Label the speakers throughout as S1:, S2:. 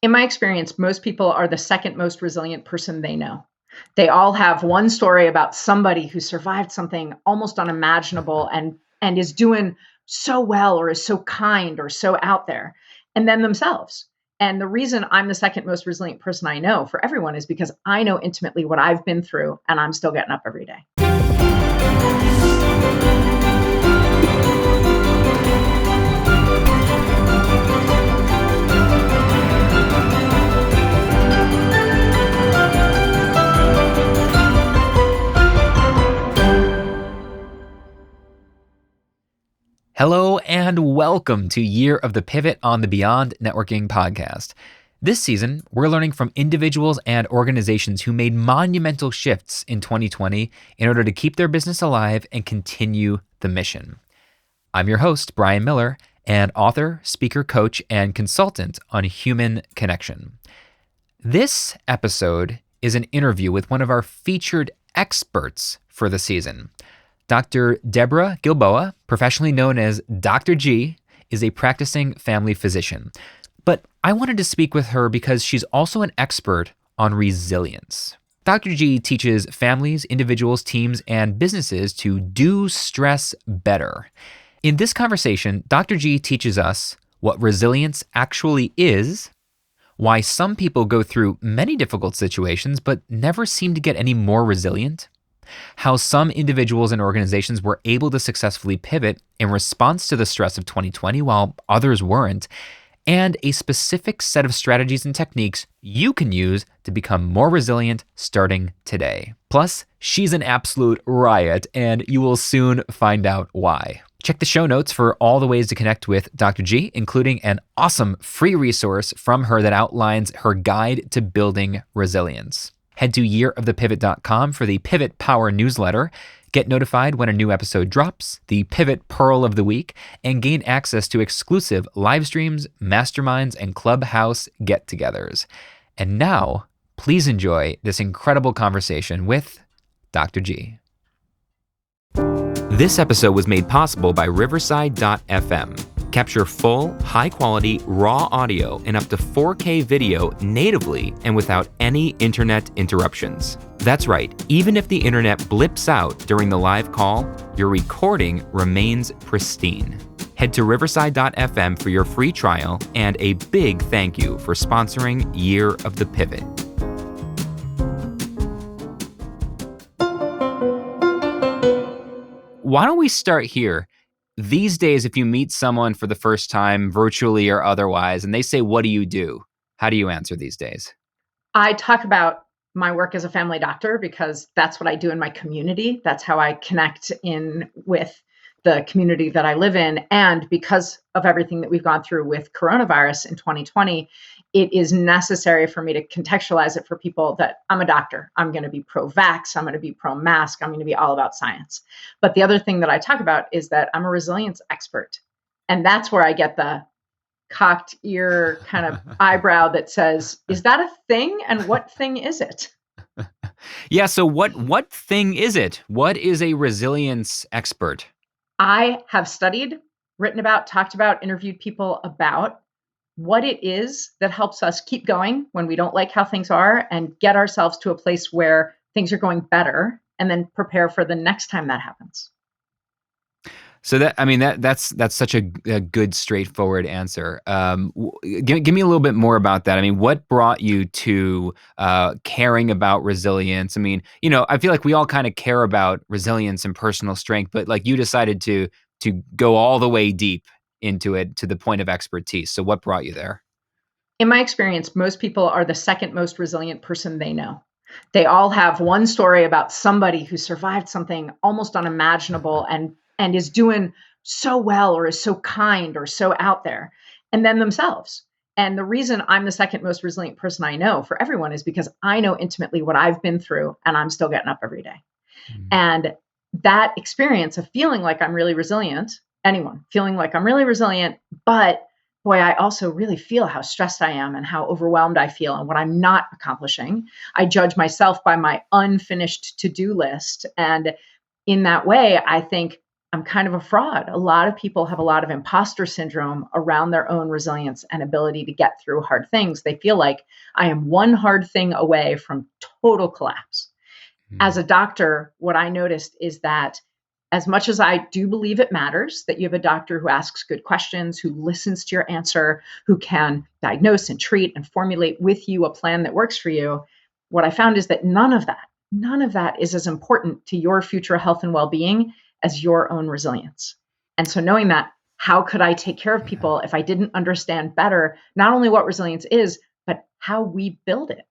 S1: In my experience, most people are the second most resilient person they know. They all have one story about somebody who survived something almost unimaginable and is doing so well or is so kind or so out there, and then themselves. And the reason I'm the second most resilient person I know for everyone is because I know intimately what I've been through and I'm still getting up every day.
S2: Hello and welcome to Year of the Pivot on the Beyond Networking podcast. This season, we're learning from individuals and organizations who made monumental shifts in 2020 in order to keep their business alive and continue the mission. I'm your host, Brian Miller, and author, speaker, coach, and consultant on human connection. This episode is an interview with one of our featured experts for the season. Dr. Deborah Gilboa, professionally known as Dr. G, is a practicing family physician. But I wanted to speak with her because she's also an expert on resilience. Dr. G teaches families, individuals, teams, and businesses to do stress better. In this conversation, Dr. G teaches us what resilience actually is, why some people go through many difficult situations but never seem to get any more resilient, how some individuals and organizations were able to successfully pivot in response to the stress of 2020 while others weren't, and a specific set of strategies and techniques you can use to become more resilient starting today. Plus, she's an absolute riot, and you will soon find out why. Check the show notes for all the ways to connect with Dr. G, including an awesome free resource from her that outlines her guide to building resilience. Head to yearofthepivot.com for the Pivot Power newsletter, get notified when a new episode drops, the Pivot Pearl of the Week, and gain access to exclusive live streams, masterminds, and clubhouse get-togethers. And now, please enjoy this incredible conversation with Dr. G. This episode was made possible by Riverside.fm. Capture full, high-quality, raw audio and up to 4K video natively and without any internet interruptions. That's right, even if the internet blips out during the live call, your recording remains pristine. Head to Riverside.fm for your free trial, and a big thank you for sponsoring Year of the Pivot. Why don't we start here? These days, if you meet someone for the first time, virtually or otherwise, and they say, "What do you do?" How do you answer these days?
S1: I talk about my work as a family doctor because that's what I do in my community. That's how I connect in with the community that I live in. And because of everything that we've gone through with coronavirus in 2020, it is necessary for me to contextualize it for people that I'm a doctor. I'm going to be pro-vax. I'm going to be pro-mask. I'm going to be all about science. But the other thing that I talk about is that I'm a resilience expert. And that's where I get the cocked ear kind of eyebrow that says, is that a thing? And what thing is it?
S2: Yeah, so what thing is it? What is a resilience expert?
S1: I have studied, written about, talked about, interviewed people about what it is that helps us keep going when we don't like how things are and get ourselves to a place where things are going better and then prepare for the next time that happens.
S2: So that's such a good, straightforward answer. Give me a little bit more about that. I mean, what brought you to caring about resilience? I mean, I feel like we all kind of care about resilience and personal strength, but like you decided to go all the way deep into it to the point of expertise. So what brought you there?
S1: In my experience, most people are the second most resilient person they know. They all have one story about somebody who survived something almost unimaginable and is doing so well or is so kind or so out there, and then themselves. And the reason I'm the second most resilient person I know for everyone is because I know intimately what I've been through and I'm still getting up every day. Mm-hmm. And that experience of feeling like I'm really resilient, anyone feeling like I'm really resilient, but boy, I also really feel how stressed I am and how overwhelmed I feel and what I'm not accomplishing. I judge myself by my unfinished to-do list. And in that way, I think, I'm kind of a fraud. A lot of people have a lot of imposter syndrome around their own resilience and ability to get through hard things. They feel like I am one hard thing away from total collapse. As
S2: Mm.
S1: a doctor, what I noticed is that as much as I do believe it matters that you have a doctor who asks good questions, who listens to your answer, who can diagnose and treat and formulate with you a plan that works for you, what I found is that none of that is as important to your future health and well being as your own resilience. And so, knowing that, how could I take care of
S2: Yeah.
S1: people if I didn't understand better, not only what resilience is, but how we build it?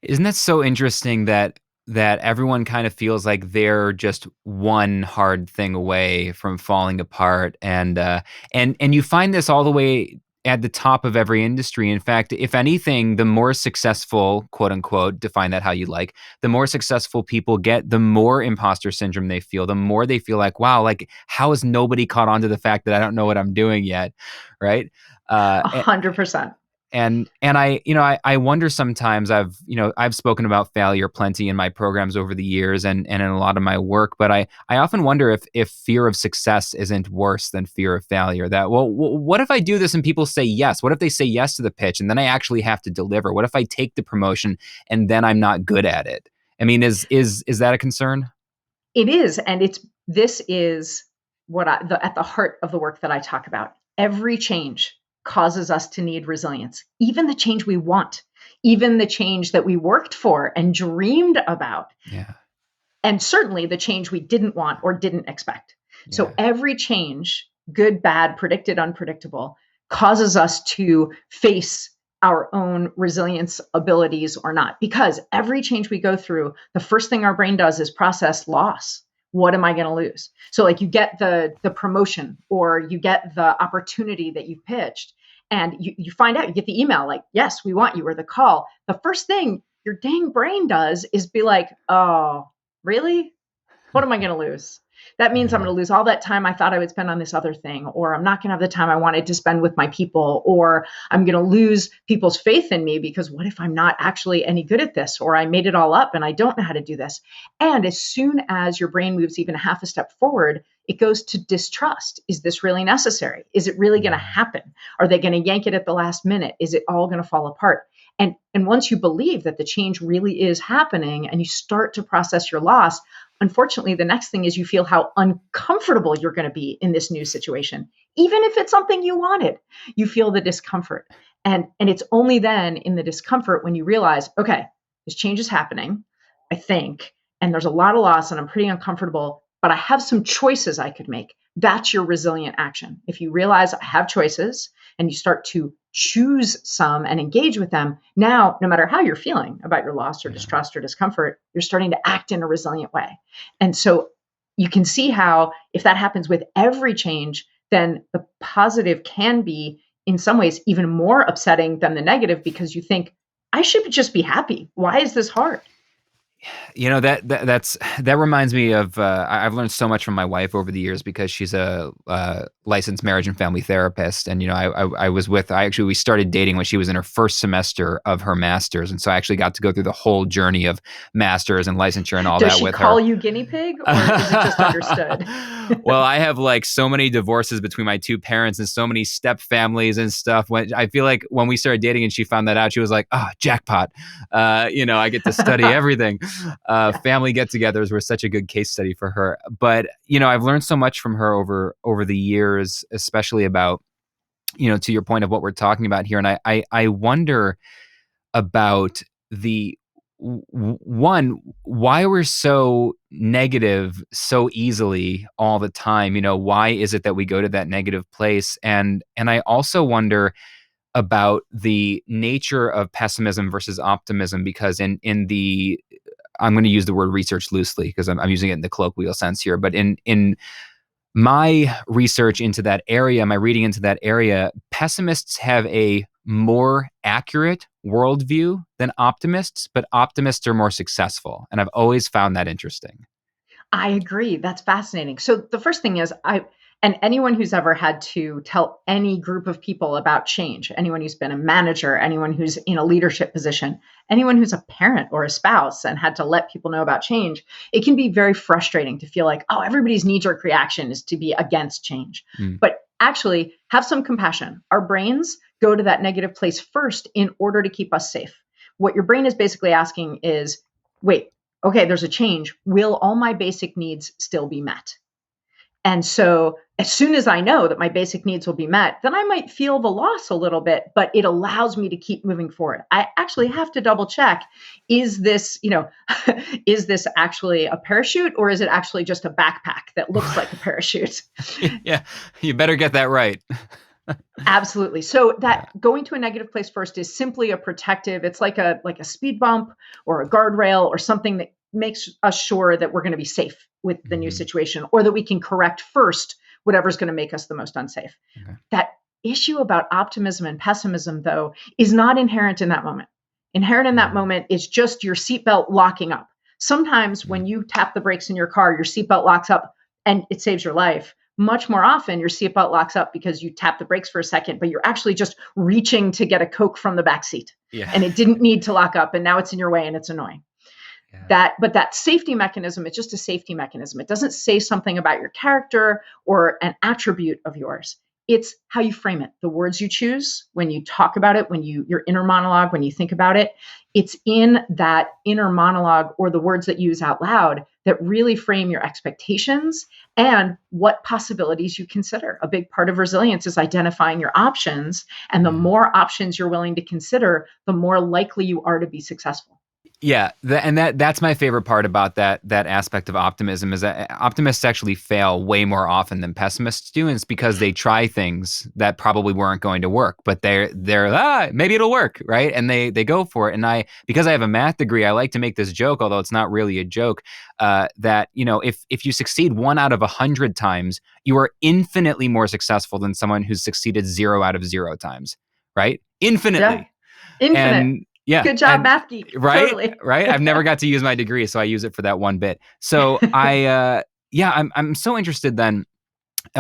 S2: Isn't that so interesting that everyone kind of feels like they're just one hard thing away from falling apart, and you find this all the way at the top of every industry. In fact, if anything, the more successful, quote unquote, define that how you like, the more successful people get, the more imposter syndrome they feel, the more they feel like, wow, like how has nobody caught on to the fact that I don't know what I'm doing yet, right? Uh,
S1: 100%.
S2: and I wonder sometimes. I've spoken about failure plenty in my programs over the years, and in a lot of my work, but I often wonder if fear of success isn't worse than fear of failure. That, well, what if I do this and people say yes? What if they say yes to the pitch and then I actually have to deliver? What if I take the promotion and then I'm not good at it? I mean, is that a concern?
S1: It is, and this is at the heart of the work that I talk about. Every change causes us to need resilience, even the change we want, even the change that we worked for and dreamed about,
S2: Yeah.
S1: and certainly the change we didn't want or didn't expect. So
S2: Yeah.
S1: every change, good, bad, predicted, unpredictable, causes us to face our own resilience abilities or not. Because every change we go through, the first thing our brain does is process loss. What am I going to lose? So like you get the promotion or you get the opportunity that you pitched and you find out, you get the email like, yes, we want you, or the call. The first thing your dang brain does is be like, oh, really? What am I going to lose? That means I'm
S2: Yeah.
S1: going to lose all that time I thought I would spend on this other thing, or I'm not going to have the time I wanted to spend with my people, or I'm going to lose people's faith in me because what if I'm not actually any good at this, or I made it all up and I don't know how to do this? And as soon as your brain moves even a half a step forward, it goes to distrust. Is this really necessary? Is it really going to
S2: Mm.
S1: happen? Are they going to yank it at the last minute? Is it all going to fall apart? And once you believe that the change really is happening and you start to process your loss, unfortunately, the next thing is you feel how uncomfortable you're going to be in this new situation. Even if it's something you wanted, you feel the discomfort. And it's only then in the discomfort when you realize, okay, this change is happening, I think, and there's a lot of loss and I'm pretty uncomfortable, but I have some choices I could make. That's your resilient action. If you realize I have choices and you start to choose some and engage with them, now, no matter how you're feeling about your loss or
S2: Yeah.
S1: distrust or discomfort, you're starting to act in a resilient way. And so you can see how, if that happens with every change, then the positive can be, in some ways, even more upsetting than the negative because you think, I should just be happy. Why is this hard?
S2: That reminds me of I've learned so much from my wife over the years because she's a licensed marriage and family therapist, and we started dating when she was in her first semester of her master's, and so I actually got to go through the whole journey of master's and licensure and all
S1: Does
S2: that
S1: she
S2: with her.
S1: call you guinea pig or is it just understood?
S2: Well, I have like so many divorces between my two parents and so many step families and stuff. When I feel like when we started dating and she found that out, she was like, "Oh, jackpot!" I get to study everything.
S1: Yeah.
S2: Family get-togethers were such a good case study for her. But I've learned so much from her over the years, especially about to your point of what we're talking about here. And I wonder about the one, why we're so negative so easily all the time. Why is it that we go to that negative place? And I also wonder about the nature of pessimism versus optimism, because in the I'm going to use the word research loosely because I'm using it in the colloquial sense here, but in my research into that area, my reading into that area, pessimists have a more accurate worldview than optimists, but optimists are more successful. And I've always found that interesting.
S1: I agree. That's fascinating. So the first thing is And anyone who's ever had to tell any group of people about change, anyone who's been a manager, anyone who's in a leadership position, anyone who's a parent or a spouse and had to let people know about change, it can be very frustrating to feel like, oh, everybody's knee-jerk reaction is to be against change. But actually, have some compassion. Our brains go to that negative place first in order to keep us safe. What your brain is basically asking is, wait, okay, there's a change. Will all my basic needs still be met? And so as soon as I know that my basic needs will be met, then I might feel the loss a little bit, but it allows me to keep moving forward. I actually have to double check, is this, is this actually a parachute or is it actually just a backpack that looks like a parachute?
S2: Yeah, you better get that right.
S1: Absolutely. So that going to a negative place first is simply a protective, it's like a speed bump or a guardrail or something that makes us sure that we're going to be safe with the new situation, or that we can correct first whatever's going to make us the most unsafe. Okay. That issue about optimism and pessimism, though, is not inherent in that moment. Inherent in that moment is just your seatbelt locking up. Sometimes when you tap the brakes in your car, your seatbelt locks up and it saves your life. Much more often, your seatbelt locks up because you tap the brakes for a second, but you're actually just reaching to get a Coke from the back seat. Yeah. And it didn't need to lock up, and now it's in your way and it's annoying. But that safety mechanism is just a safety mechanism. It doesn't say something about your character or an attribute of yours. It's how you frame it, the words you choose when you talk about it, when your inner monologue, when you think about it. It's in that inner monologue or the words that you use out loud that really frame your expectations and what possibilities you consider. A big part of resilience is identifying your options. And the more options you're willing to consider, the more likely you are to be successful.
S2: Yeah, that's my favorite part about that aspect of optimism is that optimists actually fail way more often than pessimists do, and it's because they try things that probably weren't going to work, but they're maybe it'll work, right? And they go for it. And because I have a math degree, I like to make this joke, although it's not really a joke, that if you succeed 1 out of 100 times, you are infinitely more successful than someone who's succeeded 0 out of 0 times, right? Infinitely.
S1: Yeah. Infinite.
S2: And yeah.
S1: Good job, math geek.
S2: Right?
S1: Totally.
S2: Right? I've never got to use my degree, so I use it for that one bit. So I'm so interested then.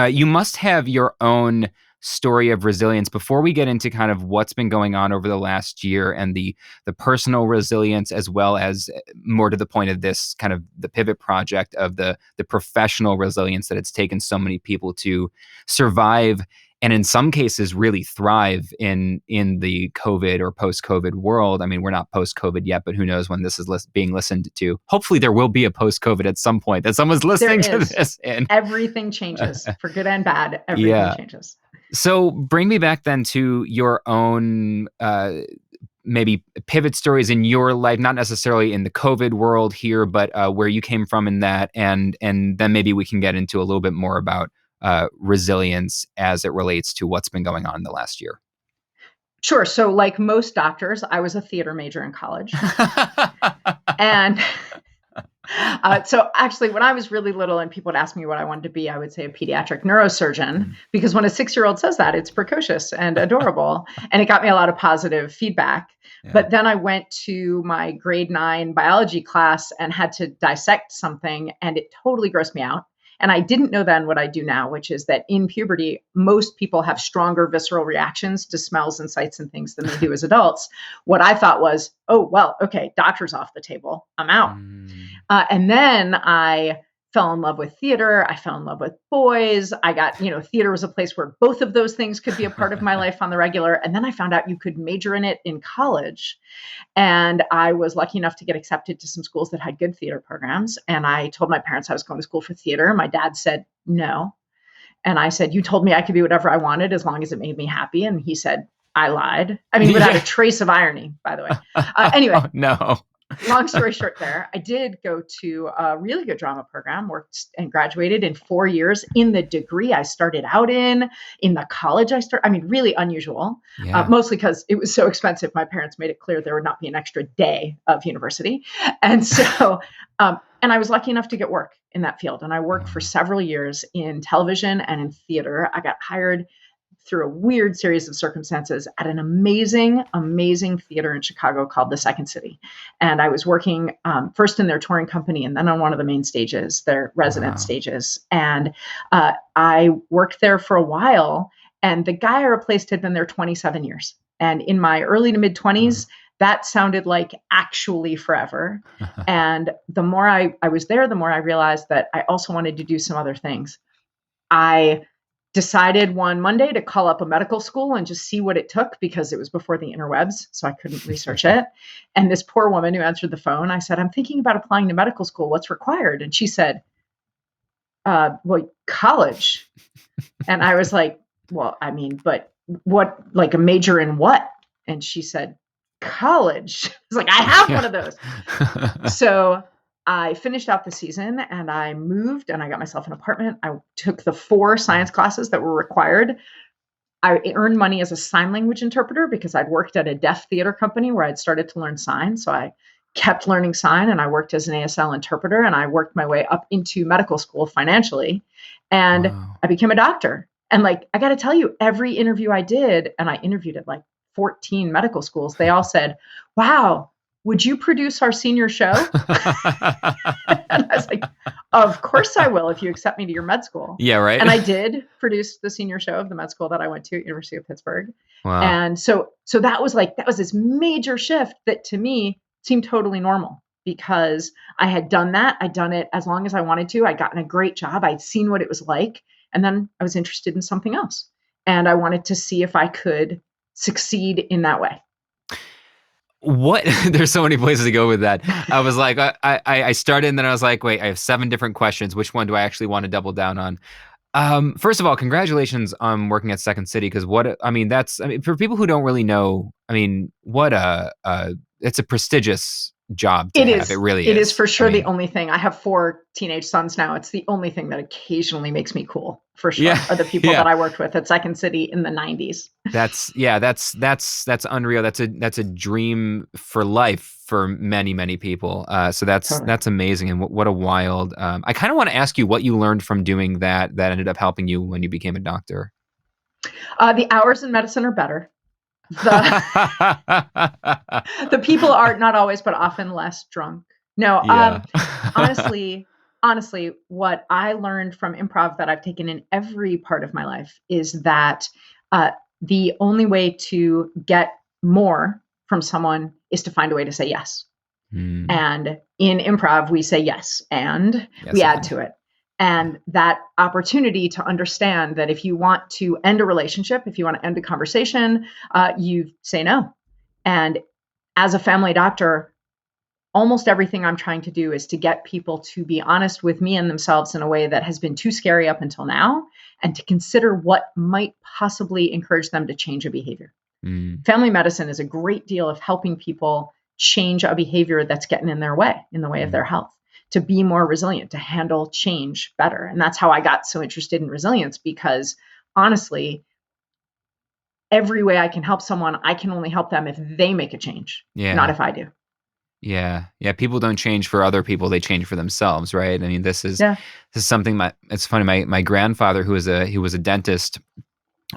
S2: You must have your own story of resilience before we get into kind of what's been going on over the last year and the personal resilience, as well as more to the point of this kind of the pivot project of the professional resilience that it's taken so many people to survive and in some cases really thrive in the COVID or post-COVID world. I mean, we're not post-COVID yet, but who knows when this is being listened to. Hopefully there will be a post-COVID at some point that someone's listening to this. And
S1: everything changes for good and bad. Everything changes.
S2: So bring me back then to your own maybe pivot stories in your life, not necessarily in the COVID world here, but where you came from in that. And then maybe we can get into a little bit more about resilience as it relates to what's been going on in the last year.
S1: Sure. So like most doctors, I was a theater major in college. And so actually, when I was really little and people would ask me what I wanted to be, I would say a pediatric neurosurgeon, because when a 6-year-old says that, it's precocious and adorable. And it got me a lot of positive feedback. Yeah. But then I went to my grade 9 biology class and had to dissect something, and it totally grossed me out. And I didn't know then what I do now, which is that in puberty, most people have stronger visceral reactions to smells and sights and things than they do as adults. What I thought was, oh, well, okay, doctor's off the table. I'm out. And then I fell in love with theater. I fell in love with boys. I got, theater was a place where both of those things could be a part of my life on the regular. And then I found out you could major in it in college. And I was lucky enough to get accepted to some schools that had good theater programs. And I told my parents I was going to school for theater. My dad said, no. And I said, you told me I could be whatever I wanted as long as it made me happy. And he said, I lied. I mean, without a trace of irony, by the way. Anyway.
S2: Oh, no.
S1: Long story short there, I did go to a really good drama program, worked and graduated in 4 years in the degree I started out in the college really unusual, mostly because it was so expensive. My parents made it clear there would not be an extra day of university. And so, and I was lucky enough to get work in that field. And I worked for several years in television and in theater. I got hired through a weird series of circumstances at an amazing, amazing theater in Chicago called the Second City. And I was working first in their touring company and then on one of the main stages, their resident stages. And I worked there for a while. And the guy I replaced had been there 27 years. And in my early to mid 20s, that sounded like actually forever. And the more I was there, the more I realized that I also wanted to do some other things. I decided one Monday to call up a medical school and just see what it took, because it was before the interwebs, so I couldn't research it. And this poor woman who answered the phone, I said, I'm thinking about applying to medical school. What's required? And she said, well, college. And I was like, well, I mean, but what, like a major in what? And she said, college. I was like, I have one of those. So I finished out the season and I moved and I got myself an apartment. I took the 4 science classes that were required. I earned money as a sign language interpreter because I'd worked at a deaf theater company where I'd started to learn sign. So I kept learning sign and I worked as an ASL interpreter, and I worked my way up into medical school financially, and I became a doctor. And like, I got to tell you, every interview I did, and I interviewed at like 14 medical schools, they all said, wow, would you produce our senior show? And I was like, of course I will, if you accept me to your med school.
S2: Yeah, right.
S1: And I did produce the senior show of the med school that I went to, University of Pittsburgh.
S2: Wow.
S1: And so that was this major shift that to me seemed totally normal, because I had done that. I'd done it as long as I wanted to. I'd gotten a great job. I'd seen what it was like. And then I was interested in something else. And I wanted to see if I could succeed in that way.
S2: What? There's so many places to go with that. I was like, I started and then I was like, wait, I have 7 different questions. Which one do I actually want to double down on? First of all, congratulations on working at Second City, because for people who don't really know, it's a prestigious job to have. It really is.
S1: It is for sure the only thing. I have 4 teenage sons now. It's the only thing that occasionally makes me cool, for sure, are the people that I worked with at Second City in the 90s. That's
S2: unreal. That's a dream for life for many, many people. So that's amazing. And what a wild, I kind of want to ask you what you learned from doing that ended up helping you when you became a doctor.
S1: The hours in medicine are better. The people are not always, but often less drunk. No, honestly, what I learned from improv that I've taken in every part of my life is that the only way to get more from someone is to find a way to say yes. And in improv, we say yes, and we add to it. And that opportunity to understand that if you want to end a relationship, if you want to end a conversation, you say no. And as a family doctor, almost everything I'm trying to do is to get people to be honest with me and themselves in a way that has been too scary up until now, and to consider what might possibly encourage them to change a behavior. Family medicine is a great deal of helping people change a behavior that's getting in the way of their health, to be more resilient, to handle change better. And that's how I got so interested in resilience, because honestly, every way I can help someone, I can only help them if they make a change, not if I do.
S2: Yeah. People don't change for other people. They change for themselves, right? I mean, this is something it's funny. My grandfather, he was a dentist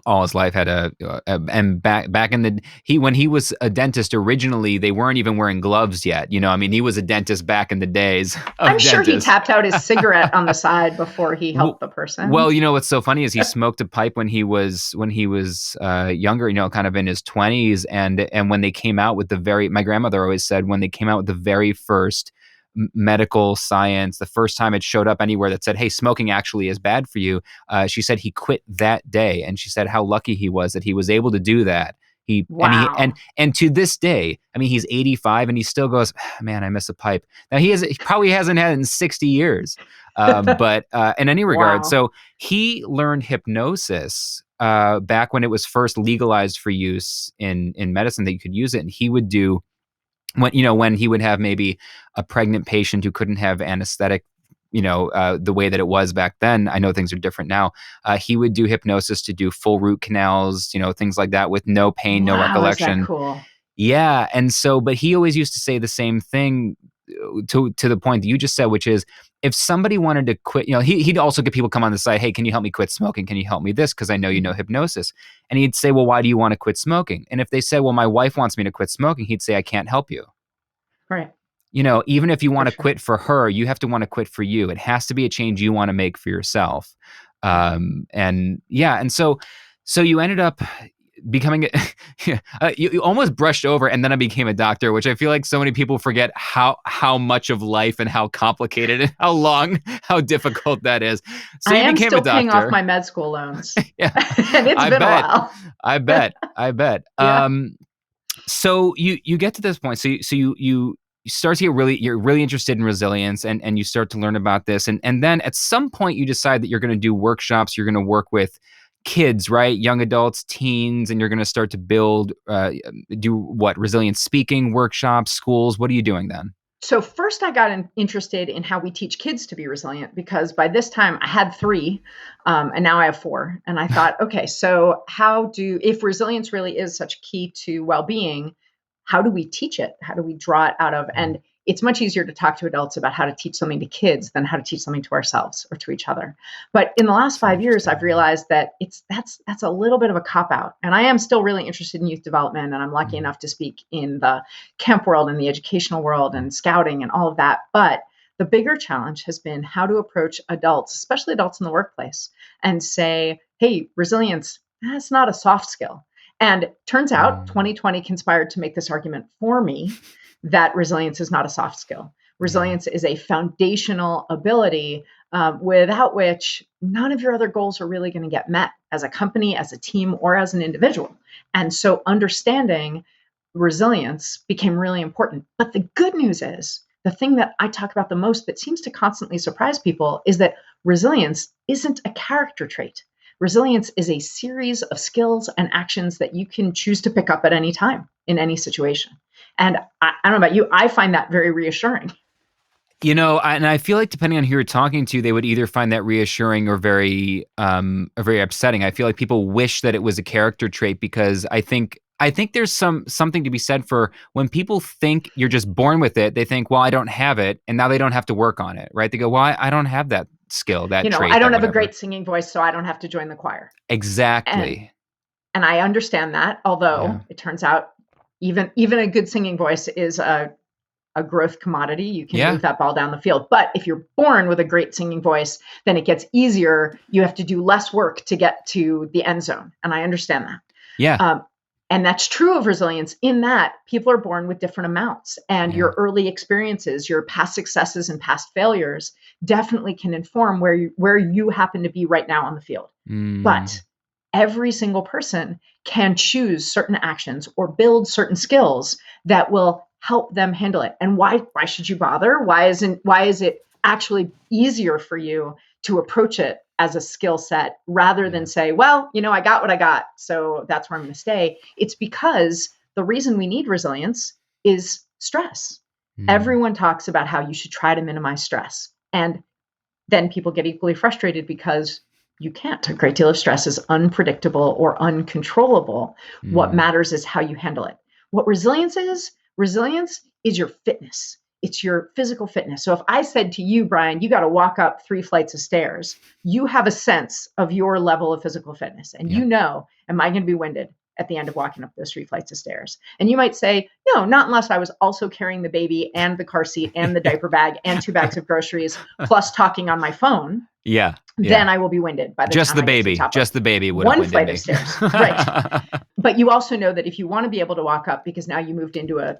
S2: all his life, and back in when he was a dentist originally, they weren't even wearing gloves yet. I mean, he was a dentist back in the days.
S1: I'm sure he tapped out his cigarette on the side before he helped the person.
S2: Well, what's so funny is he smoked a pipe when he was younger, kind of in his 20s, and when they came out with my grandmother always said, when they came out with the very first medical science, the first time it showed up anywhere that said, hey, smoking actually is bad for you, she said he quit that day. And she said how lucky he was that he was able to do that. And to this day, I mean, he's 85 and he still goes, man, I miss a pipe. Now he probably hasn't had it in 60 years. But in any regard, so he learned hypnosis back when it was first legalized for use in medicine, that you could use it. And he would do, when he would have maybe a pregnant patient who couldn't have anesthetic, the way that it was back then. I know things are different now. He would do hypnosis to do full root canals, things like that, with no pain, no recollection.
S1: Is that cool?
S2: Yeah. And so, but he always used to say the same thing. to the point that you just said, which is if somebody wanted to quit, he'd also get people come on the side, hey, can you help me quit smoking? Can you help me this? Because I know you know hypnosis. And he'd say, well, why do you want to quit smoking? And if they say, well, my wife wants me to quit smoking, he'd say, I can't help you.
S1: Right.
S2: Even if you want to
S1: sure.
S2: quit for her, you have to want to quit for you. It has to be a change you want to make for yourself. And so you ended up becoming you almost brushed over, and then I became a doctor, which I feel like so many people forget how much of life and how complicated and how difficult that is. So
S1: I
S2: you
S1: am
S2: became
S1: still
S2: a doctor.
S1: paying off my med school loans.
S2: Yeah,
S1: And it's been a while.
S2: I bet.
S1: Yeah.
S2: So you get to this point. So you start to you're really interested in resilience, and you start to learn about this, and then at some point you decide that you're going to do workshops. You're going to work with kids, right? Young adults, teens, and you're going to start to do what? Resilience speaking workshops, schools. What are you doing then?
S1: So first I got interested in how we teach kids to be resilient, because by this time I had 3, and now I have 4. And I thought, okay, so if resilience really is such key to well-being, how do we teach it? How do we draw it out of? And it's much easier to talk to adults about how to teach something to kids than how to teach something to ourselves or to each other. But in the last 5 years, I've realized that that's a little bit of a cop-out. And I am still really interested in youth development, and I'm lucky enough to speak in the camp world and the educational world and scouting and all of that. But the bigger challenge has been how to approach adults, especially adults in the workplace, and say, hey, resilience, that's not a soft skill. And turns out 2020 conspired to make this argument for me that resilience is not a soft skill. Resilience is a foundational ability without which none of your other goals are really going to get met as a company, as a team, or as an individual. And so understanding resilience became really important. But the good news is, the thing that I talk about the most that seems to constantly surprise people is that resilience isn't a character trait. Resilience is a series of skills and actions that you can choose to pick up at any time in any situation. And I don't know about you, I find that very reassuring.
S2: And I feel like depending on who you're talking to, they would either find that reassuring or very upsetting. I feel like people wish that it was a character trait, because I think there's something to be said for when people think you're just born with it. They think, well, I don't have it, and now they don't have to work on it, right? They go, well, I don't have that skill, that trait.
S1: I don't have
S2: whatever.
S1: a great singing voice, so I don't have to join the choir.
S2: Exactly.
S1: And I understand that, although it turns out even a good singing voice is a growth commodity. You can move that ball down the field. But if you're born with a great singing voice, then it gets easier. You have to do less work to get to the end zone. And I understand that.
S2: Yeah.
S1: And that's true of resilience, in that people are born with different amounts, and your early experiences, your past successes and past failures definitely can inform where you happen to be right now on the field. But every single person can choose certain actions or build certain skills that will help them handle it. And why should you bother? Why is it actually easier for you to approach it as a skill set rather than say, well, I got what I got, so that's where I'm going to stay? It's because the reason we need resilience is stress. Everyone talks about how you should try to minimize stress. And then people get equally frustrated because you can't. A great deal of stress is unpredictable or uncontrollable. What matters is how you handle it. What resilience is your fitness. It's your physical fitness. So if I said to you, Brian, you got to walk up 3 flights of stairs, you have a sense of your level of physical fitness. And am I going to be winded at the end of walking up those 3 flights of stairs? And you might say, no, not unless I was also carrying the baby and the car seat and the diaper bag and 2 bags of groceries, plus talking on my phone. Then I will be winded by the
S2: just
S1: time
S2: the
S1: I
S2: baby.
S1: get to the top
S2: just the baby would
S1: one
S2: have
S1: flight
S2: me.
S1: of stairs. Right. But you also know that if you want to be able to walk up, because now you moved into a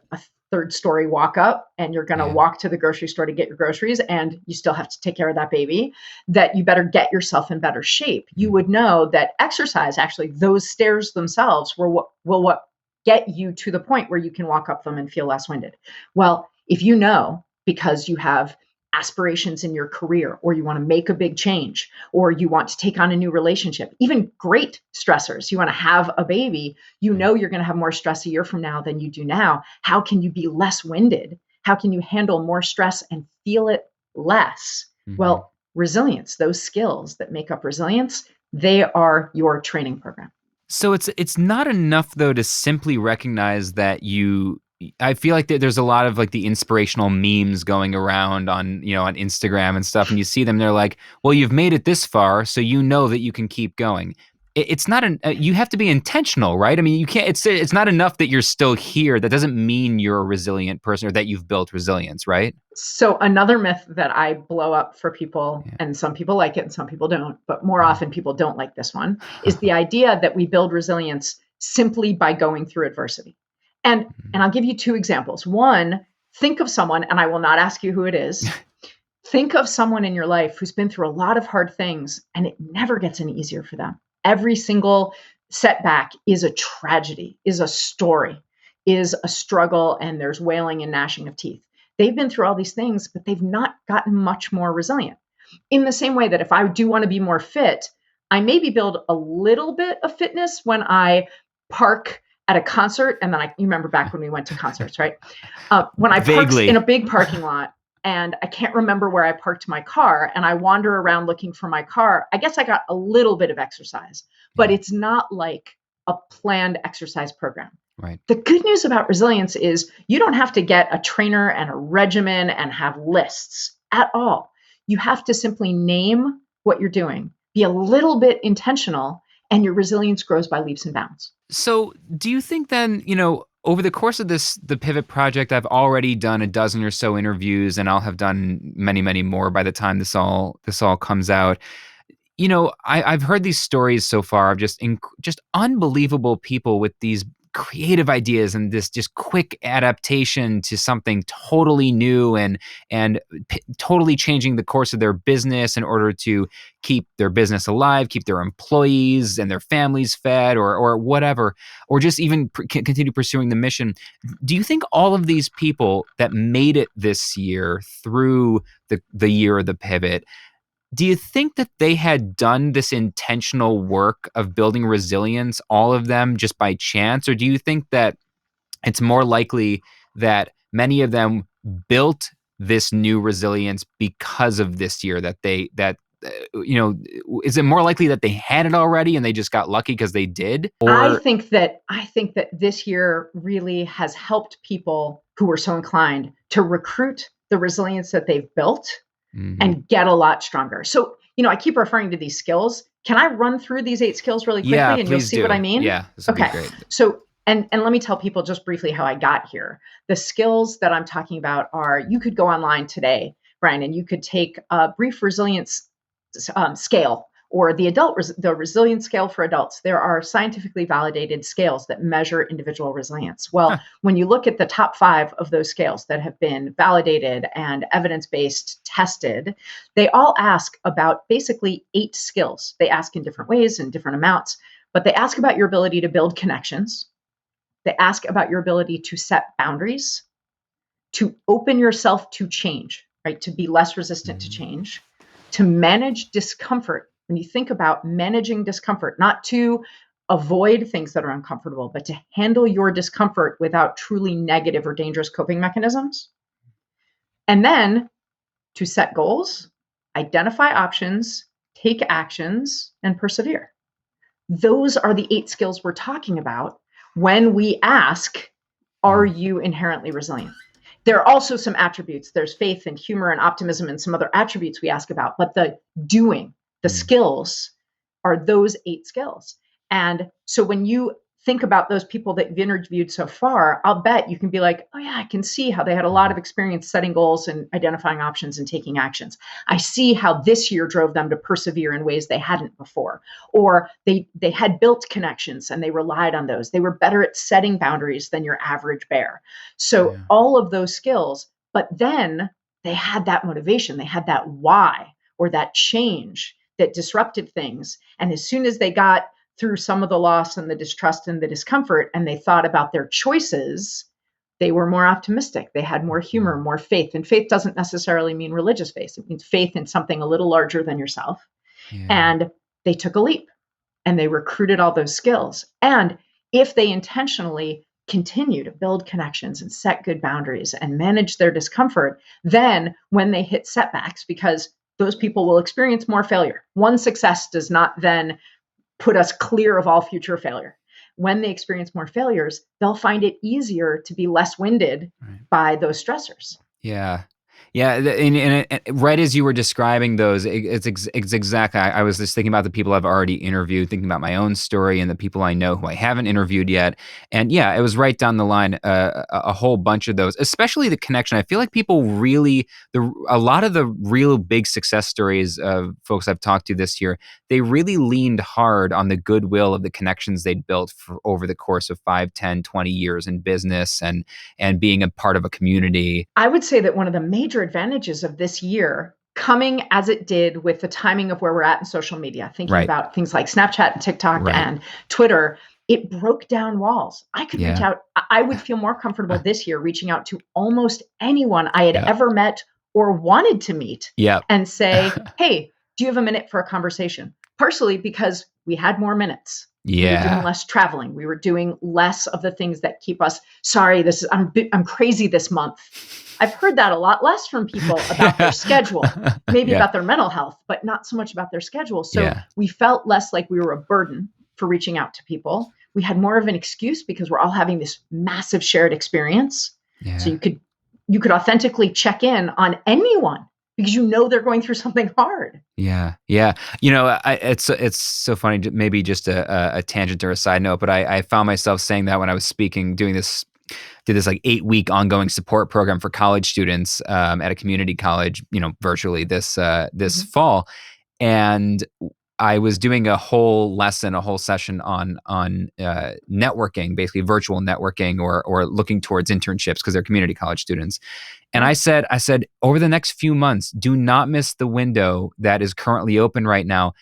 S1: 3rd story walk up, and you're going to walk to the grocery store to get your groceries, and you still have to take care of that baby, that you better get yourself in better shape. You would know that exercise, actually, those stairs themselves will what get you to the point where you can walk up them and feel less winded. Well, if you know, because you have aspirations in your career, or you want to make a big change, or you want to take on a new relationship, even great stressors, you want to have a baby, you're going to have more stress a year from now than you do now. How can you be less winded? How can you handle more stress and feel it less? Well, resilience, those skills that make up resilience, they are your training program.
S2: So it's not enough, though, to simply recognize that you I feel like there's a lot of like the inspirational memes going around on, on Instagram and stuff, and you see them, they're like, well, you've made it this far, so you know that you can keep going. It's not you have to be intentional, right? I mean, you can't, it's not enough that you're still here. That doesn't mean you're a resilient person or that you've built resilience, right?
S1: So another myth that I blow up for people,
S2: Yeah.
S1: and some people like it and some people don't, but more often people don't like this one, is the idea that we build resilience simply by going through adversity. And I'll give you two examples. One, think of someone, and I will not ask you who it is. Think of someone in your life who's been through a lot of hard things and it never gets any easier for them. Every single setback is a tragedy, is a story, is a struggle, and there's wailing and gnashing of teeth. They've been through all these things, but they've not gotten much more resilient. In the same way that if I do want to be more fit, I maybe build a little bit of fitness when I park at a concert. And then you remember back when we went to concerts, right? When I park in a big parking lot and I can't remember where I parked my car and I wander around looking for my car, I guess I got a little bit of exercise, but it's not like a planned exercise program.
S2: Right.
S1: The good news about resilience is you don't have to get a trainer and a regimen and have lists at all. You have to simply name what you're doing, be a little bit intentional, and your resilience grows by leaps and bounds.
S2: So do you think then, over the course of the Pivot Project, I've already done a dozen or so interviews, and I'll have done many, many more by the time this all comes out. I've heard these stories so far of just unbelievable people with these creative ideas and this just quick adaptation to something totally new and totally changing the course of their business in order to keep their business alive, keep their employees and their families fed, or whatever, or just even continue pursuing the mission. Do you think all of these people that made it this year through the year of the pivot, do you think that they had done this intentional work of building resilience, all of them, just by chance? Or do you think that it's more likely that many of them built this new resilience because of this year, is it more likely that they had it already and they just got lucky because they did? Or
S1: I think that this year really has helped people who were so inclined to recruit the resilience that they've built and get a lot stronger. So, I keep referring to these skills. Can I run through these 8 skills really quickly and you'll see what I mean?
S2: Yeah, this would be great.
S1: So, and let me tell people just briefly how I got here. The skills that I'm talking about are, you could go online today, Brian, and you could take a brief resilience scale, or the resilience scale for adults. There are scientifically validated scales that measure individual resilience. Well, when you look at the top 5 of those scales that have been validated and evidence-based tested, they all ask about basically 8 skills. They ask in different ways and different amounts, but they ask about your ability to build connections. They ask about your ability to set boundaries, to open yourself to change, right? To be less resistant to change, to manage discomfort. When you think about managing discomfort, not to avoid things that are uncomfortable, but to handle your discomfort without truly negative or dangerous coping mechanisms. And then to set goals, identify options, take actions, and persevere. Those are the 8 skills we're talking about when we ask, are you inherently resilient? There are also some attributes. There's faith and humor and optimism and some other attributes we ask about, but the doing, the skills are those 8 skills. And so when you think about those people that you've interviewed so far, I'll bet you can be like, oh yeah, I can see how they had a lot of experience setting goals and identifying options and taking actions. I see how this year drove them to persevere in ways they hadn't before. Or they had built connections and they relied on those. They were better at setting boundaries than your average bear. So all of those skills, but then they had that motivation, they had that why, or that change that disrupted things. And as soon as they got through some of the loss and the distrust and the discomfort, and they thought about their choices, they were more optimistic. They had more humor, more faith. And faith doesn't necessarily mean religious faith. It means faith in something a little larger than yourself. And they took a leap and they recruited all those skills. And if they intentionally continue to build connections and set good boundaries and manage their discomfort, then when they hit setbacks, because those people will experience more failure. One success does not then put us clear of all future failure. when they experience more failures, they'll find it easier to be less winded
S2: Right.
S1: by those stressors.
S2: Yeah. Yeah, and right as you were describing those, it's exactly. I was just thinking about the people I've already interviewed, thinking about my own story and the people I know who I haven't interviewed yet. And yeah, it was right down the line, a whole bunch of those, especially the connection. I feel like people really, a lot of the real big success stories of folks I've talked to this year, they really leaned hard on the goodwill of the connections they'd built over the course of 5, 10, 20 years in business and being a part of a community.
S1: I would say that one of the major advantages of this year, coming as it did with the timing of where we're at in social media, thinking
S2: Right.
S1: about things like Snapchat and TikTok
S2: Right.
S1: and Twitter, it broke down walls. I could reach
S2: Yeah.
S1: out. I would feel more comfortable this year reaching out to almost anyone I had
S2: Yeah.
S1: ever met or wanted to meet
S2: Yeah.
S1: and say, hey, do you have a minute for a conversation? Partially because we had more minutes. We were doing
S2: Yeah.
S1: less traveling. We were doing less of the things that keep us, sorry, I'm crazy this month. I've heard that a lot less from people about their schedule, maybe
S2: Yeah.
S1: about their mental health, but not so much about their schedule. So
S2: Yeah.
S1: we felt less like we were a burden for reaching out to people. We had more of an excuse because we're all having this massive shared experience.
S2: Yeah.
S1: So you could authentically check in on anyone because you know they're going through something hard.
S2: Yeah. Yeah. You know, it's so funny, maybe just a tangent or a side note, but I found myself saying that when I was speaking, did this like 8-week ongoing support program for college students at a community college, virtually this fall. And I was doing a whole session on networking, basically virtual networking or looking towards internships because they're community college students. And I said, over the next few months, do not miss the window that is currently open right now.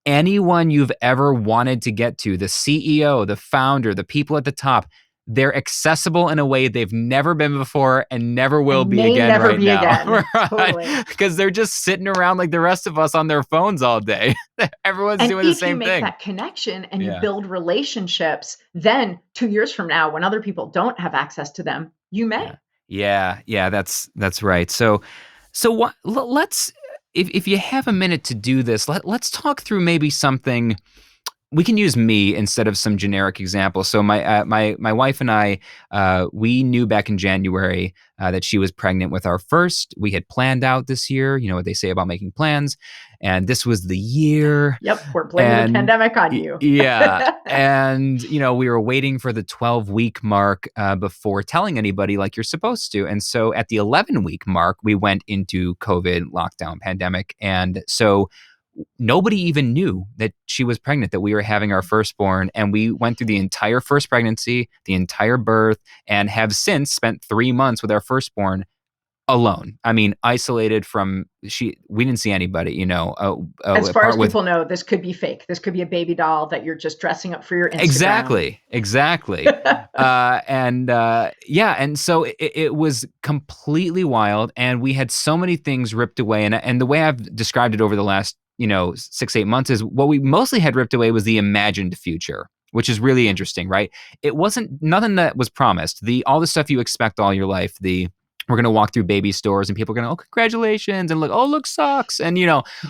S2: Anyone you've ever wanted to get to, the CEO, the founder, the people at the top, they're accessible in a way they've never been before and never will
S1: And
S2: be
S1: may
S2: again
S1: never
S2: right
S1: be
S2: now.
S1: again.
S2: Right?
S1: Totally.
S2: Because they're just sitting around like the rest of us on their phones all day. Everyone's
S1: And
S2: doing the
S1: if you
S2: same
S1: make
S2: thing.
S1: that connection and you
S2: Yeah.
S1: build relationships, then 2 years from now, when other people don't have access to them, you may.
S2: Yeah, that's right. So what? Let's, if you have a minute to do this, let's talk through maybe something. We can use me instead of some generic example. So my wife and I, we knew back in January that she was pregnant with our first. We had planned out this year. You know what they say about making plans, and this was the year.
S1: Yep, we're blaming the pandemic on you.
S2: Yeah, and we were waiting for the 12-week mark before telling anybody like you're supposed to. And so at the 11-week mark, we went into COVID lockdown pandemic, and so nobody even knew that she was pregnant, that we were having our firstborn. And we went through the entire first pregnancy, the entire birth, and have since spent 3 months with our firstborn alone. I mean, isolated from we didn't see anybody,
S1: As far as people know, this could be fake. This could be a baby doll that you're just dressing up for your Instagram.
S2: Exactly. And so it was completely wild, and we had so many things ripped away. And the way I've described it over the last 6-8 months is what we mostly had ripped away was the imagined future, which is really interesting, right? It wasn't nothing that was promised. All the stuff you expect all your life, we're going to walk through baby stores and people are going to, oh, congratulations. And look, socks. And,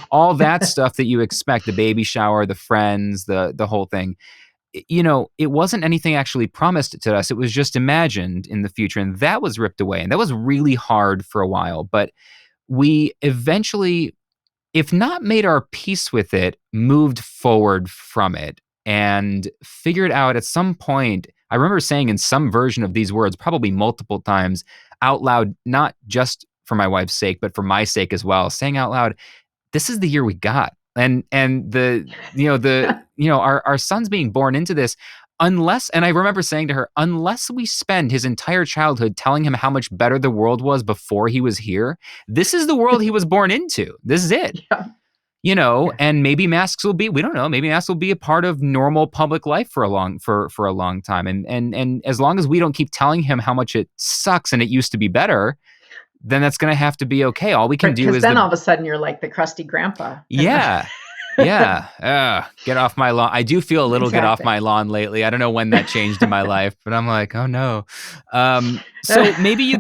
S2: all that stuff that you expect, the baby shower, the friends, the whole thing, it wasn't anything actually promised to us. It was just imagined in the future. And that was ripped away. And that was really hard for a while. But we eventually, if not made our peace with it, moved forward from it and figured out at some point. I remember saying in some version of these words, probably multiple times out loud, not just for my wife's sake, but for my sake as well, saying out loud, this is the year we got. And our son's being born into this. And I remember saying to her, unless we spend his entire childhood telling him how much better the world was before he was here, this is the world he was born into. This is it.
S1: Yeah.
S2: And maybe masks will be, we don't know, maybe masks will be a part of normal public life for a long time. And as long as we don't keep telling him how much it sucks and it used to be better, then that's going to have to be okay. All we can do is
S1: because then all of a sudden you're like the crusty grandpa.
S2: Yeah. Get off my lawn. I do feel a little get off my lawn lately. I don't know when that changed in my life, but I'm like, oh no. So maybe you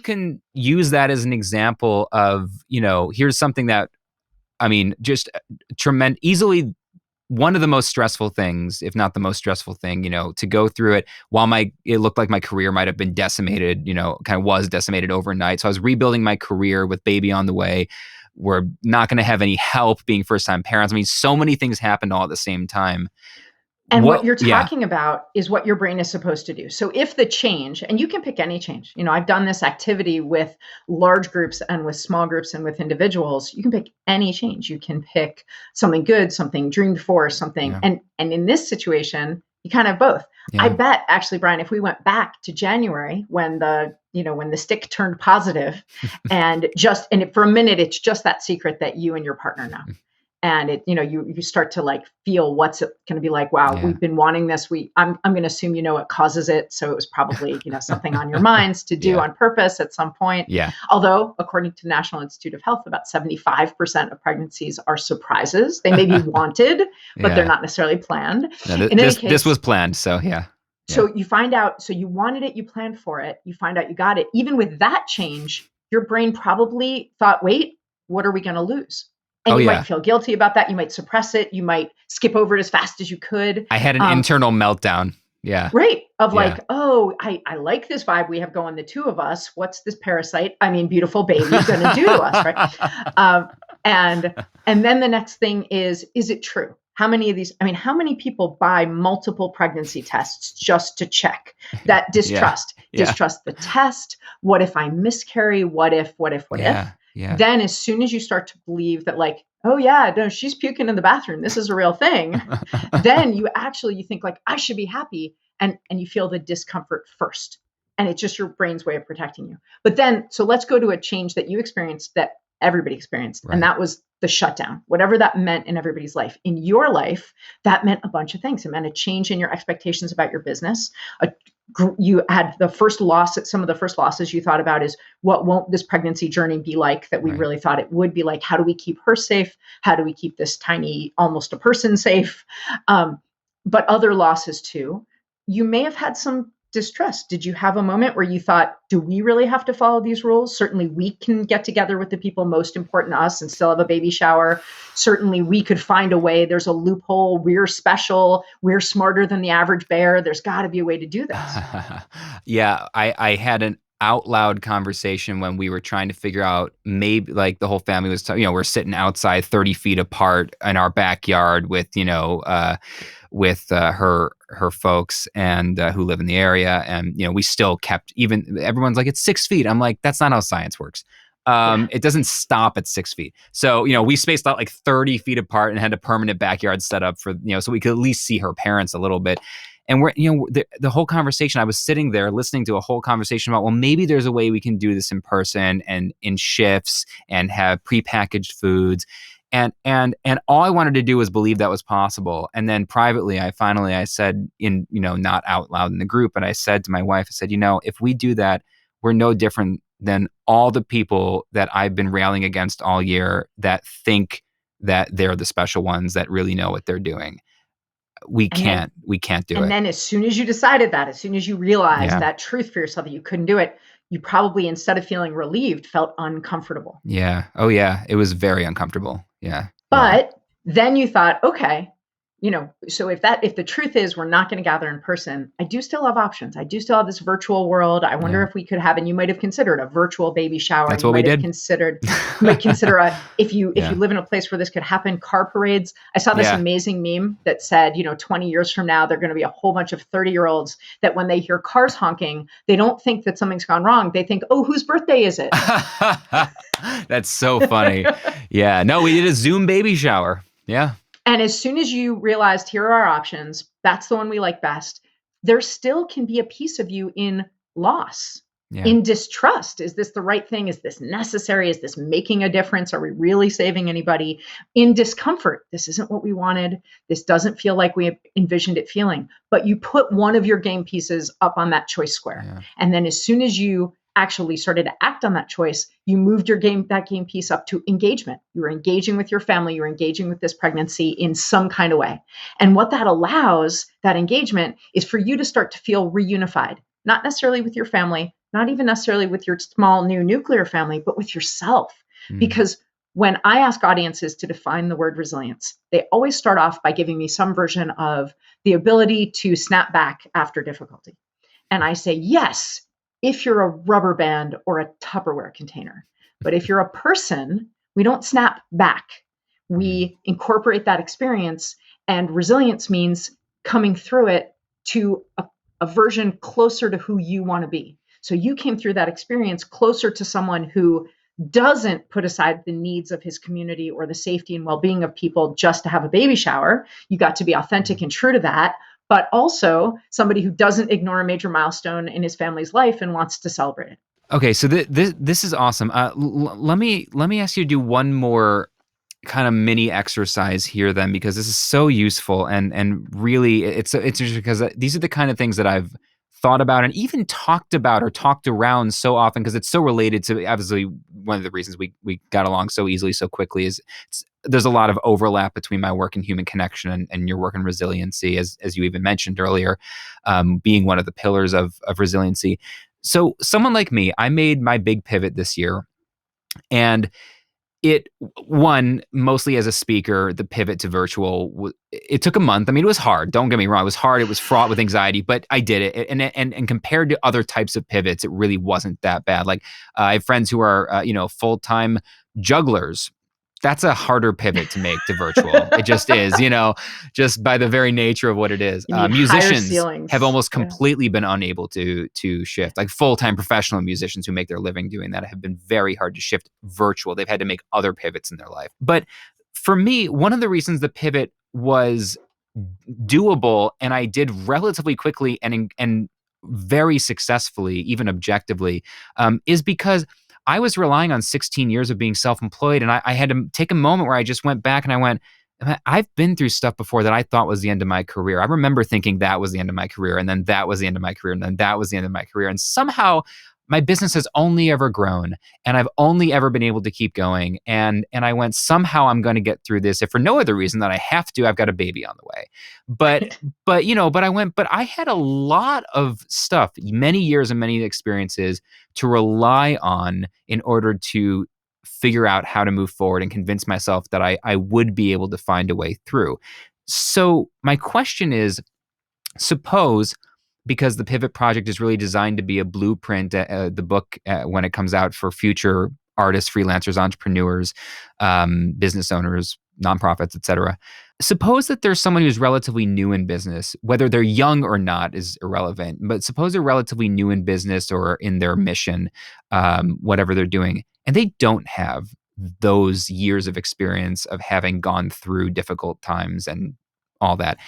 S2: can use that as an example of, here's something that, I mean, just tremendous, easily one of the most stressful things, if not the most stressful thing, to go through it while it looked like my career might have been decimated, kind of was decimated overnight. So I was rebuilding my career with baby on the way. We're not going to have any help being first-time parents. I mean, so many things happened all at the same time.
S1: And what you're
S2: Yeah.
S1: talking about is what your brain is supposed to do. So if the change, and you can pick any change, I've done this activity with large groups and with small groups and with individuals, you can pick any change. You can pick something good, something dreamed for, something.
S2: Yeah.
S1: And in this situation, you kind of have both.
S2: Yeah.
S1: I bet actually, Brian, if we went back to January when the stick turned positive and for a minute, it's just that secret that you and your partner know. And it, you start to like feel what's it going to be like. Wow,
S2: Yeah.
S1: we've been wanting this. I'm going to assume what causes it. So it was probably something on your minds to do on purpose at some point.
S2: Yeah.
S1: Although according to National Institute of Health, about 75% of pregnancies are surprises. They may be wanted, but they're not necessarily planned.
S2: No, this was planned. So yeah.
S1: So you find out. So you wanted it. You planned for it. You find out you got it. Even with that change, your brain probably thought, "Wait, what are we going to lose?" And you might feel guilty about that. You might suppress it. You might skip over it as fast as you could.
S2: I had an internal meltdown. Yeah.
S1: Right. Of like, oh, I like this vibe we have going, the two of us. What's this parasite? I mean, beautiful baby going to do to us, right? And then the next thing is it true? How many people buy multiple pregnancy tests just to check that distrust? Distrust the test. What if I miscarry? What if?
S2: Yeah.
S1: Then as soon as you start to believe that like, oh yeah, no, she's puking in the bathroom, this is a real thing, then you think like, I should be happy. And you feel the discomfort first. And it's just your brain's way of protecting you. But then, so let's go to a change that you experienced that everybody experienced. Right. And that was the shutdown, whatever that meant in everybody's life. In your life, that meant a bunch of things. It meant a change in your expectations about your business. You had some of the first losses you thought about is, what won't this pregnancy journey be like that we really thought it would be like? How do we keep her safe? How do we keep this tiny, almost a person safe? But other losses too. You may have had some distrust. Did you have a moment where you thought, do we really have to follow these rules? Certainly we can get together with the people most important to us and still have a baby shower. Certainly we could find a way. There's a loophole. We're special. We're smarter than the average bear. There's got to be a way to do this.
S2: Yeah, I had an out loud conversation when we were trying to figure out, maybe like the whole family was, we're sitting outside 30 feet apart in our backyard with, her folks and who live in the area. And, we still kept, everyone's like, it's 6 feet. I'm like, that's not how science works. It doesn't stop at 6 feet. So, we spaced out like 30 feet apart and had a permanent backyard set up for, so we could at least see her parents a little bit. And we're, the whole conversation, I was sitting there listening to a whole conversation about, well, maybe there's a way we can do this in person and in shifts and have prepackaged foods. And all I wanted to do was believe that was possible. And then privately, I said not out loud in the group, but I said to my wife, I said, if we do that, we're no different than all the people that I've been railing against all year that think that they're the special ones that really know what they're doing. We can't do it.
S1: And then as soon as you decided that, as soon as you realized that truth for yourself, that you couldn't do it, you probably, instead of feeling relieved, felt uncomfortable.
S2: Yeah. Oh yeah. It was very uncomfortable. Yeah.
S1: But then you thought, okay, so if the truth is we're not going to gather in person, I do still have options. I do still have this virtual world. I wonder if we could have, and you might have considered a virtual baby shower.
S2: That's what we did.
S1: You might consider if you live in a place where this could happen, car parades. I saw this amazing meme that said, 20 years from now, there are going to be a whole bunch of 30-year-olds that when they hear cars honking, they don't think that something's gone wrong. They think, oh, whose birthday is it?
S2: That's so funny. Yeah. No, we did a Zoom baby shower. Yeah.
S1: And as soon as you realized, here are our options, that's the one we like best, there still can be a piece of you in loss, in distrust. Is this the right thing? Is this necessary? Is this making a difference? Are we really saving anybody? In discomfort. This isn't what we wanted. This doesn't feel like we envisioned it feeling. But you put one of your game pieces up on that choice square. Yeah. And then as soon as you actually started to act on that choice, you moved that game piece up to engagement. You were engaging with your family. You were engaging with this pregnancy in some kind of way. And what that allows, that engagement, is for you to start to feel reunified, not necessarily with your family, not even necessarily with your small new nuclear family, but with yourself. Because when I ask audiences to define the word resilience, they always start off by giving me some version of the ability to snap back after difficulty. And I say, yes, if you're a rubber band or a Tupperware container. But if you're a person, we don't snap back. We incorporate that experience, and resilience means coming through it to a version closer to who you want to be. So you came through that experience closer to someone who doesn't put aside the needs of his community or the safety and well-being of people just to have a baby shower. You got to be authentic and true to that, but also somebody who doesn't ignore a major milestone in his family's life and wants to celebrate it.
S2: Okay, so this is awesome. Let me ask you to do one more kind of mini exercise here then, because this is so useful, and really it's interesting because these are the kind of things that I've thought about and even talked about or talked around so often, because it's so related to, obviously, one of the reasons we got along so easily so quickly is there's a lot of overlap between my work in human connection and your work in resiliency, as you even mentioned earlier, being one of the pillars of resiliency. So someone like me, I made my big pivot this year, and it, one, mostly as a speaker, the pivot to virtual, it took a month. I mean, it was hard. Don't get me wrong. It was hard. It was fraught with anxiety, but I did it. And compared to other types of pivots, it really wasn't that bad. Like, I have friends who are, full-time jugglers. That's a harder pivot to make to virtual. It just is, just by the very nature of what it is. Musicians have almost completely been unable to shift. Like, full-time professional musicians who make their living doing that have been very hard to shift virtual. They've had to make other pivots in their life. But for me, one of the reasons the pivot was doable and I did relatively quickly and very successfully, even objectively, is because I was relying on 16 years of being self-employed, and I had to take a moment where I just went back and I went, I've been through stuff before that I thought was the end of my career. I remember thinking that was the end of my career, and then that was the end of my career, and then that was the end of my career. And somehow my business has only ever grown, and I've only ever been able to keep going. And I went, somehow I'm going to get through this, if for no other reason that I have to. I've got a baby on the way. But I had a lot of stuff, many years and many experiences to rely on in order to figure out how to move forward and convince myself that I would be able to find a way through. So my question is, suppose, because the Pivot Project is really designed to be a blueprint, the book, when it comes out, for future artists, freelancers, entrepreneurs, business owners, nonprofits, etc. Suppose that there's someone who's relatively new in business, whether they're young or not is irrelevant, but suppose they're relatively new in business or in their mission, whatever they're doing, and they don't have those years of experience of having gone through difficult times and all that.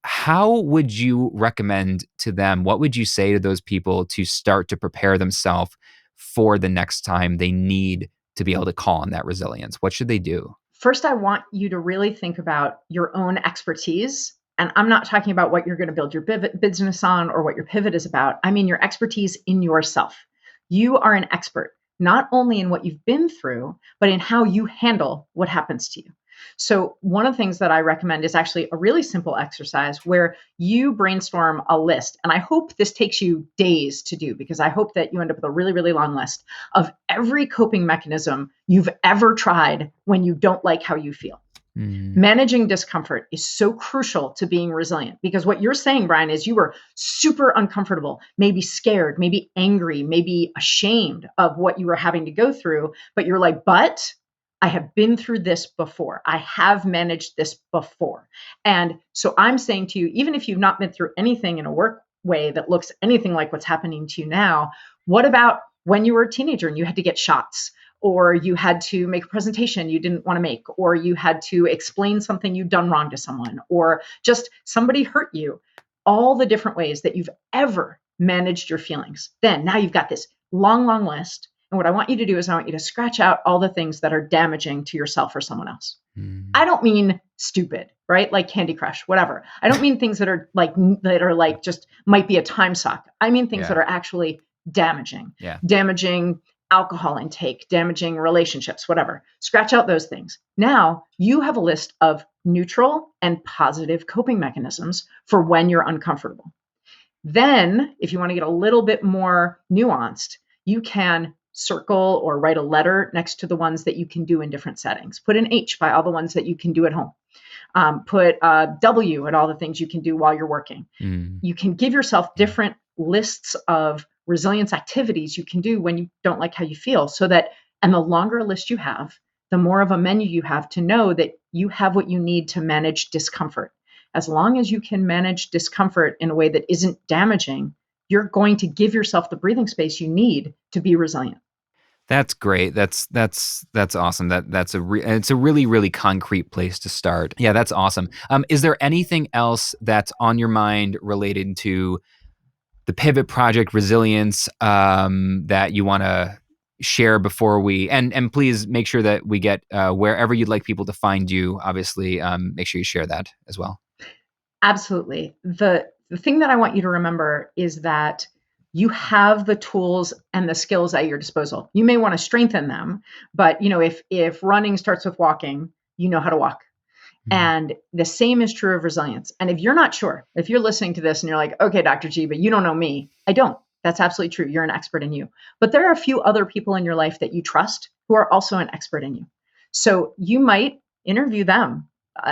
S2: How would you recommend to them? What would you say to those people to start to prepare themselves for the next time they need to be able to call on that resilience? What should they do?
S1: First, I want you to really think about your own expertise. And I'm not talking about what you're going to build your business on or what your pivot is about. I mean your expertise in yourself. You are an expert, not only in what you've been through, but in how you handle what happens to you. So one of the things that I recommend is actually a really simple exercise where you brainstorm a list. And I hope this takes you days to do, because I hope that you end up with a really, really long list of every coping mechanism you've ever tried when you don't like how you feel. Managing discomfort is so crucial to being resilient, because what you're saying, Brian, is you were super uncomfortable, maybe scared, maybe angry, maybe ashamed of what you were having to go through. But you're like, but I have been through this before. I have managed this before. And so I'm saying to you, even if you've not been through anything in a work way that looks anything like what's happening to you now, what about when you were a teenager and you had to get shots, or you had to make a presentation you didn't want to make, or you had to explain something you'd done wrong to someone, or just somebody hurt you? All the different ways that you've ever managed your feelings. Then now you've got this long, long list. And what I want you to do is I want you to scratch out all the things that are damaging to yourself or someone else. I don't mean stupid, right? Like Candy Crush, whatever. I don't mean things that are like just might be a time suck. I mean things that are actually damaging. Damaging alcohol intake, damaging relationships, whatever. Scratch out those things. Now you have a list of neutral and positive coping mechanisms for when you're uncomfortable. Then, if you want to get a little bit more nuanced, you can circle or write a letter next to the ones that you can do in different settings. Put an H by all the ones that you can do at home. Put a W at all the things you can do while you're working. You can give yourself different lists of resilience activities you can do when you don't like how you feel, so that, and the longer a list you have, the more of a menu you have to know that you have what you need to manage discomfort. As long as you can manage discomfort in a way that isn't damaging, you're going to give yourself the breathing space you need to be resilient.
S2: That's great. That's awesome. It's a really, really concrete place to start. Yeah, that's awesome. Is there anything else that's on your mind related to the Pivot Project resilience that you want to share before we, and please make sure that we get wherever you'd like people to find you, obviously, make sure you share that as well.
S1: Absolutely. The thing that I want you to remember is that you have the tools and the skills at your disposal. You may want to strengthen them, but if running starts with walking, you know how to walk. And the same is true of resilience. And if you're not sure, if you're listening to this and you're like, okay, Dr. G, but you don't know me, I don't. That's absolutely true. You're an expert in you. But there are a few other people in your life that you trust who are also an expert in you. So you might interview them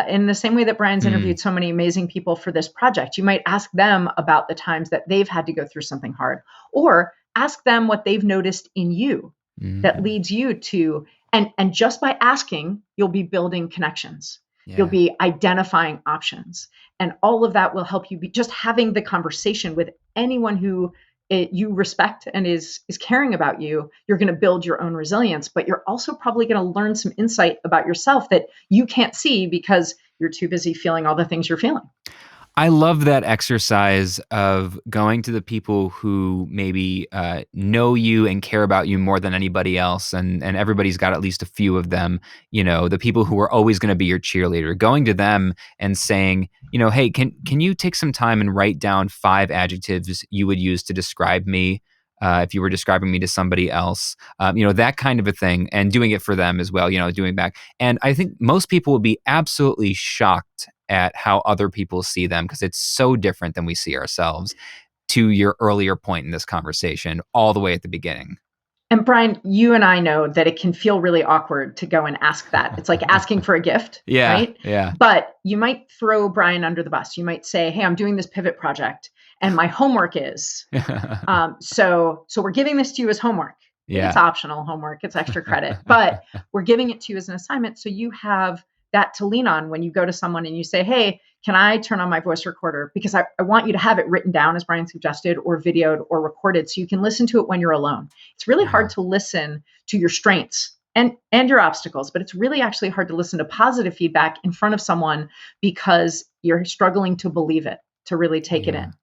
S1: in the same way that Brian's interviewed so many amazing people for this project. You might ask them about the times that they've had to go through something hard, or ask them what they've noticed in you that leads you to, and just by asking, you'll be building connections. Yeah. You'll be identifying options, and all of that will help you be just having the conversation with anyone who you respect and is caring about you. You're going to build your own resilience, but you're also probably going to learn some insight about yourself that you can't see because you're too busy feeling all the things you're feeling.
S2: I love that exercise of going to the people who maybe know you and care about you more than anybody else, and everybody's got at least a few of them, the people who are always going to be your cheerleader, going to them and saying, hey, can you take some time and write down 5 adjectives you would use to describe me if you were describing me to somebody else, that kind of a thing, and doing it for them as well, doing back. And I think most people would be absolutely shocked at how other people see them, because it's so different than we see ourselves, to your earlier point in this conversation, all the way at the beginning.
S1: And Brian, you and I know that it can feel really awkward to go and ask that. It's like asking for a gift,
S2: yeah,
S1: right?
S2: Yeah.
S1: But you might throw Brian under the bus. You might say, hey, I'm doing this pivot project and my homework is, so we're giving this to you as homework. Yeah. It's optional homework. It's extra credit, but we're giving it to you as an assignment. So you have that to lean on when you go to someone and you say, hey, can I turn on my voice recorder? Because I want you to have it written down, as Brian suggested, or videoed or recorded, so you can listen to it when you're alone. It's really hard to listen to your strengths and your obstacles, but it's really actually hard to listen to positive feedback in front of someone because you're struggling to believe it, to really take it in.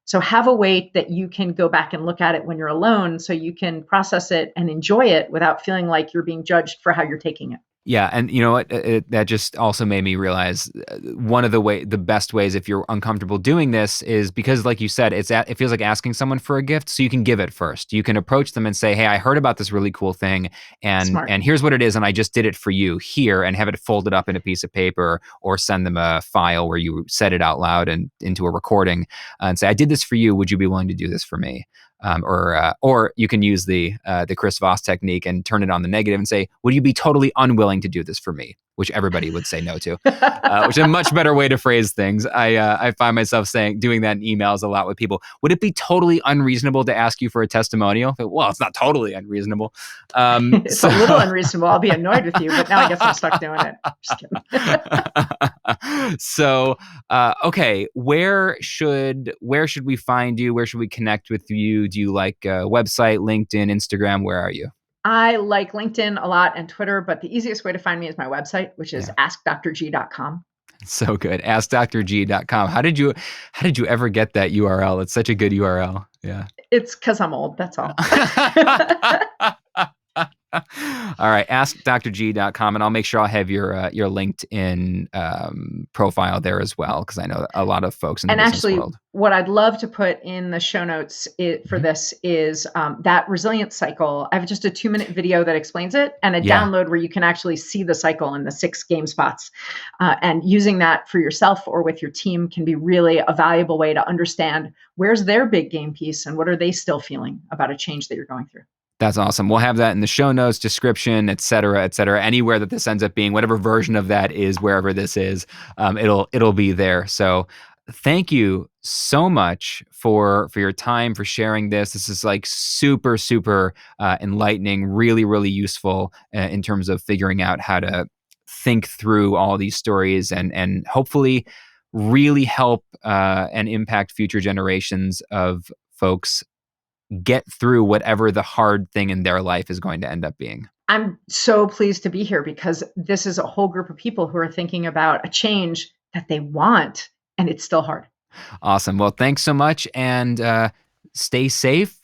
S1: So have a way that you can go back and look at it when you're alone, so you can process it and enjoy it without feeling like you're being judged for how you're taking it.
S2: Yeah, and you know what? That just also made me realize one of the best ways, if you're uncomfortable doing this, is because, like you said, it feels like asking someone for a gift, so you can give it first. You can approach them and say, "Hey, I heard about this really cool thing, and here's what it is, and I just did it for you here," and have it folded up in a piece of paper, or send them a file where you said it out loud and into a recording, and say, "I did this for you. Would you be willing to do this for me?" Or you can use the Chris Voss technique and turn it on the negative and say, would you be totally unwilling to do this for me? Which everybody would say no to, which is a much better way to phrase things. I find myself doing that in emails a lot with people. Would it be totally unreasonable to ask you for a testimonial? Well, it's not totally unreasonable.
S1: It's a little unreasonable. I'll be annoyed with you, but now I guess I'm stuck doing it. Just
S2: kidding. So, okay, where should we find you? Where should we connect with you? Do you like website, LinkedIn, Instagram? Where are you?
S1: I like LinkedIn a lot and Twitter, but the easiest way to find me is my website, which is askdrg.com.
S2: So good. Askdrg.com. How did you ever get that URL? It's such a good URL. Yeah.
S1: It's because I'm old. That's all.
S2: All right, askdrg.com, and I'll make sure I'll have your LinkedIn profile there as well, because I know a lot of folks in the business world. And actually,
S1: what I'd love to put in the show notes for this is that resilience cycle. I have just a 2-minute video that explains it, and a download where you can actually see the cycle in the 6 game spots. And using that for yourself or with your team can be really a valuable way to understand where's their big game piece and what are they still feeling about a change that you're going through.
S2: That's awesome. We'll have that in the show notes, description, et cetera, anywhere that this ends up being, whatever version of that is, wherever this is, it'll be there. So thank you so much for your time, for sharing this. This is like super, super enlightening, really, really useful in terms of figuring out how to think through all these stories and hopefully really help and impact future generations of folks get through whatever the hard thing in their life is going to end up being.
S1: I'm so pleased to be here because this is a whole group of people who are thinking about a change that they want, and it's still hard.
S2: Awesome. Well, thanks so much, and stay safe,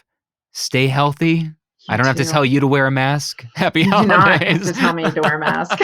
S2: stay healthy. I
S1: You
S2: don't have to
S1: too.
S2: tell you to wear a mask. Happy
S1: You do not have
S2: holidays.
S1: to tell me to wear a mask.